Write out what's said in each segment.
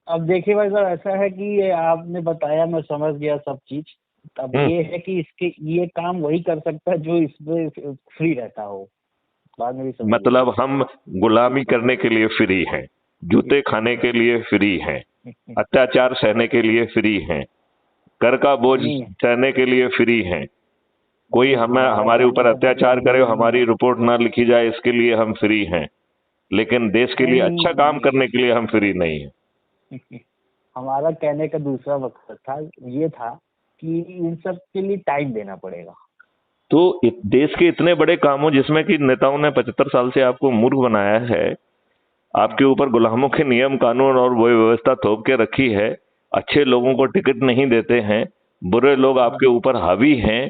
अब देखिए भाई साहब, ऐसा है कि ये आपने बताया, मैं समझ गया सब चीज। अब हम्म। ये है कि इसके ये काम वही कर सकता है जो इसमें फ्री रहता हो। बात मेरी समझिए। मतलब हम गुलामी करने के लिए फ्री हैं, जूते खाने के लिए फ्री हैं, अत्याचार सहने के लिए फ्री हैं, कर का बोझ नहीं सहने के लिए फ्री हैं, कोई नहीं, हमें हमारा हमारे ऊपर कहने का अत्याचार मतलब करे, ये नहीं हमारी है। रिपोर्ट ना लिखी जाए, इसके लिए हम फ्री हैं। लेकिन देश के लिए अच्छा काम नहीं, करने के लिए हम फ्री नहीं हैं। हमारा कहने का दूसरा मकसद था, ये था कि इन सब के लिए टाइम देना पड़ेगा। तो देश के इतने बड़े कामों जिसमें कि नेताओं ने 75 साल से आपको मूर्ख बनाया है, आपके ऊपर गुलामों के नियम कानून और वो व्यवस्था थोप के रखी है, अच्छे लोगों को टिकट नहीं देते हैं, बुरे लोग आपके ऊपर हावी हैं,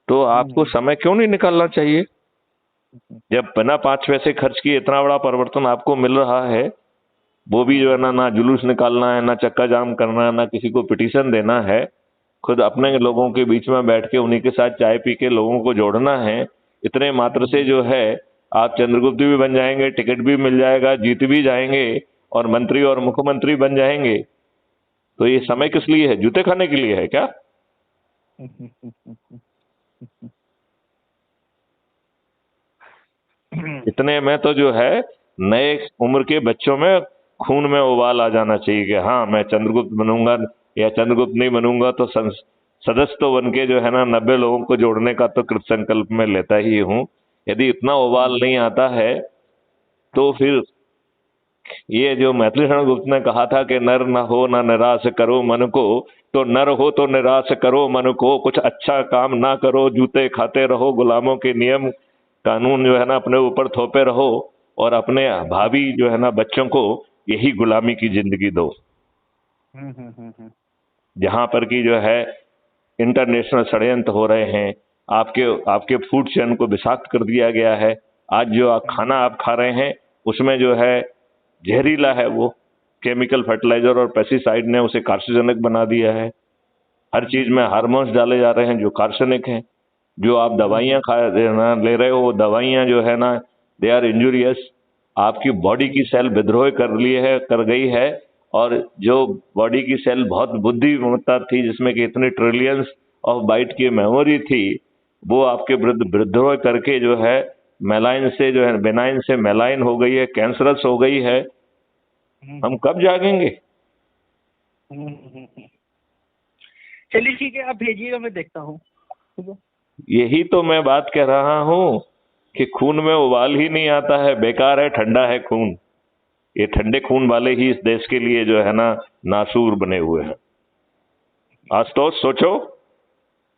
तो आपको समय क्यों नहीं निकालना चाहिए? जब बिना 5 पैसे खर्च किए इतना बड़ा परिवर्तन आपको मिल रहा है, वो भी जो है ना जुलूस निकालना है, ना चक्का जाम करना है, ना किसी को पिटीशन देना है, खुद अपने लोगों के बीच में बैठ के उन्हीं के साथ चाय पी के लोगों को जोड़ना है। इतने मात्र से जो है आप चंद्रगुप्त भी बन जाएंगे, टिकट भी मिल जाएगा, जीत भी जाएंगे और मंत्री और मुख्यमंत्री बन जाएंगे। तो ये समय किस लिए है? जूते खाने के लिए है क्या? इतने में तो जो है नए उम्र के बच्चों में खून में उबाल आ जाना चाहिए कि हाँ मैं चंद्रगुप्त बनूंगा, या चंद्रगुप्त नहीं बनूंगा तो सदस्य तो बन के जो है ना 90 लोगों को जोड़ने का तो कृत संकल्प में लेता ही हूं। यदि इतना उबाल नहीं आता है तो फिर ये जो मैथिली शरण गुप्त ने कहा था कि नर न हो न निराश करो मन को, तो नर हो तो निराश करो मन को, कुछ अच्छा काम ना करो, जूते खाते रहो, गुलामों के नियम कानून जो है ना अपने ऊपर थोपे रहो, और अपने भावी जो है ना बच्चों को यही गुलामी की जिंदगी दो, जहां पर की जो है इंटरनेशनल षड्यंत्र हो रहे हैं, आपके आपके फूड चेन को विषाक्त कर दिया गया है। आज जो खाना आप खा रहे हैं उसमें जो है जहरीला है, वो केमिकल फर्टिलाइजर और पेस्टिसाइड ने उसे कार्सिनोजेनिक बना दिया है। हर चीज में हार्मोन्स डाले जा रहे हैं जो कार्सिनिक हैं। जो आप दवाइयां खा ले रहे हो, वो दवाइयां जो है ना दे आर इंजूरियस। आपकी बॉडी की सेल विद्रोह कर गई है, और जो बॉडी की सेल बहुत बुद्धिमत्ता थी, जिसमें कि इतने ट्रिलियंस ऑफ बाइट की मेमोरी थी, वो आपके विरुद्ध विद्रोह करके जो है मेलाइन से जो है बेनाइन से मेलाइन हो गई है, कैंसरस हो गई है। हम कब जागेंगे? चलिए ठीक है, आप भेजिएगा, मैं देखता हूँ। ठीक है। यही तो मैं बात कह रहा हूं कि खून में उबाल ही नहीं आता है, बेकार है, ठंडा है खून। ये ठंडे खून वाले ही इस देश के लिए जो है ना नासूर बने हुए हैं। आज तो सोचो,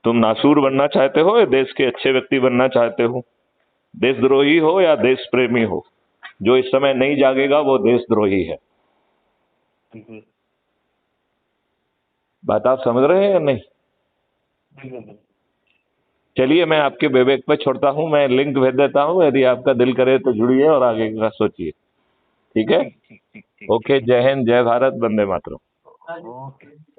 तुम नासूर बनना चाहते हो या देश के अच्छे व्यक्ति बनना चाहते हो? देशद्रोही हो या देश प्रेमी हो? जो इस समय नहीं जागेगा वो देशद्रोही है। बात आप समझ रहे हैं या नहीं? चलिए मैं आपके विवेक पे छोड़ता हूं, मैं लिंक भेज देता हूं, यदि आपका दिल करे तो जुड़िए और आगे का सोचिए। ठीक है? ठीक ठीक ठीक ठीक ओके, जय हिंद, जय भारत, वंदे मातरम। ओके।